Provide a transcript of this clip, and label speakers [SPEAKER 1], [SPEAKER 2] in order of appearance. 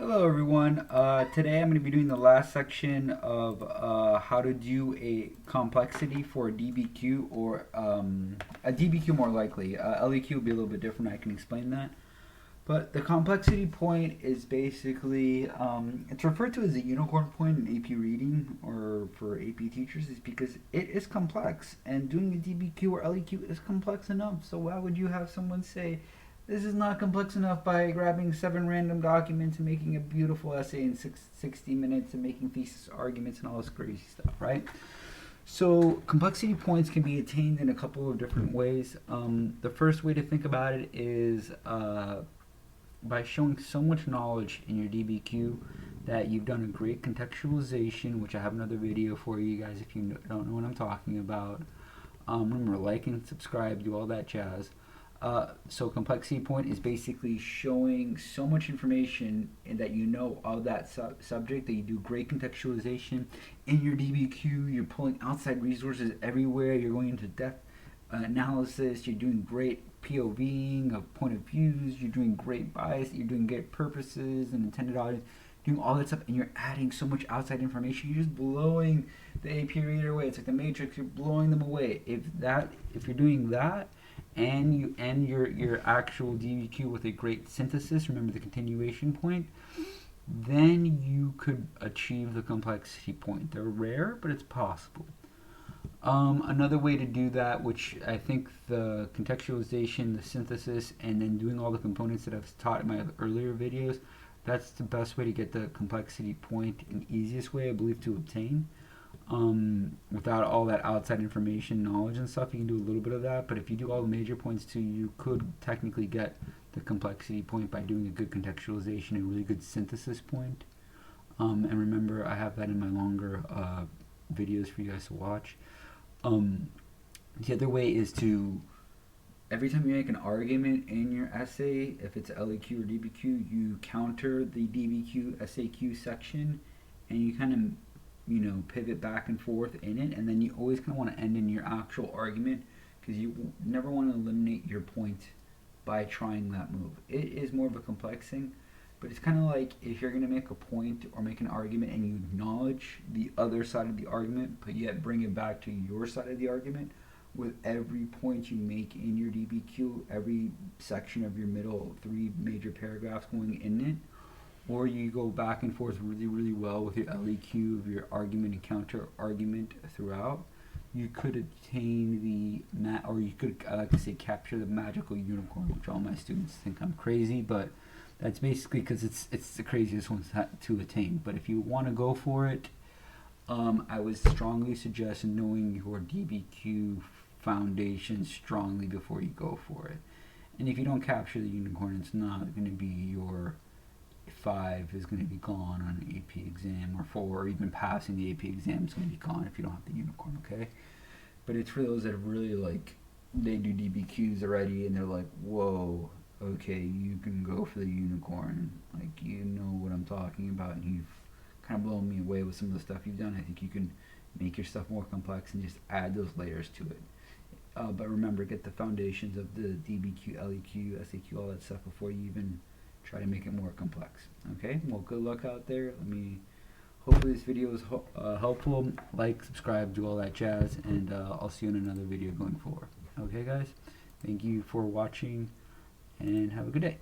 [SPEAKER 1] Hello everyone. Today I'm going to be doing the last section of how to do a complexity for a DBQ or a DBQ more likely. LEQ will be a little bit different, I can explain that. But the complexity point is basically, it's referred to as a unicorn point in AP reading or for AP teachers is because it is complex and doing a DBQ or LEQ is complex enough. So why would you have someone say, this is not complex enough by grabbing 7 random documents and making a beautiful essay in 60 minutes and making thesis arguments and all this crazy stuff, right? So complexity points can be attained in a couple of different ways. The first way to think about it is by showing so much knowledge in your DBQ that you've done a great contextualization, which I have another video for you guys if you don't know what I'm talking about. Remember, like and subscribe, do all that jazz. So complexity point is basically showing so much information and that you know of that subject that you do great contextualization in your DBQ. You're pulling outside resources everywhere. You're going into depth analysis. You're doing great POVing of point of views. You're doing great bias. You're doing great purposes and intended audience. Doing all that stuff, and you're adding so much outside information. You're just blowing the AP reader away. It's like the Matrix. You're blowing them away. If you're doing that, and you end your actual DBQ with a great synthesis, remember the continuation point, then you could achieve the complexity point. They're rare, but it's possible. Another way to do that, which I think the contextualization, the synthesis, and then doing all the components that I've taught in my earlier videos, that's the best way to get the complexity point and easiest way, I believe, to obtain. Without all that outside information, knowledge and stuff, you can do a little bit of that, but if you do all the major points too, you could technically get the complexity point by doing a good contextualization and really good synthesis point. And remember, I have that in my longer videos for you guys to watch. The other way is to, every time you make an argument in your essay, if it's LEQ or DBQ, you counter the DBQ SAQ section and you kind of pivot back and forth in it, and then you always kind of want to end in your actual argument because you never want to eliminate your point by trying that move. It is more of a complex thing, but it's kind of like if you're going to make a point or make an argument and you acknowledge the other side of the argument, but yet bring it back to your side of the argument with every point you make in your DBQ, every section of your middle 3 major paragraphs going in it, or you go back and forth really, really well with your LEQ of your argument and counter argument throughout, you could attain or you could, I like to say, capture the magical unicorn, which all my students think I'm crazy, but that's basically because it's the craziest one to attain. But if you want to go for it, I would strongly suggest knowing your DBQ foundation strongly before you go for it. And if you don't capture the unicorn, it's not going to be your 5 is going to be gone on an AP exam, or 4, or even passing the AP exam is going to be gone if you don't have the unicorn, okay? But it's for those that really they do DBQs already and they're like, whoa, okay, you can go for the unicorn. Like, you know what I'm talking about, and you've kind of blown me away with some of the stuff you've done. I think you can make your stuff more complex and just add those layers to it. But remember, get the foundations of the DBQ, LEQ, SAQ, all that stuff before you even try to make it more complex. Okay, well, good luck out there. Hopefully this video is helpful. Like, subscribe, do all that jazz, and I'll see you in another video going forward. Okay guys, thank you for watching and have a good day.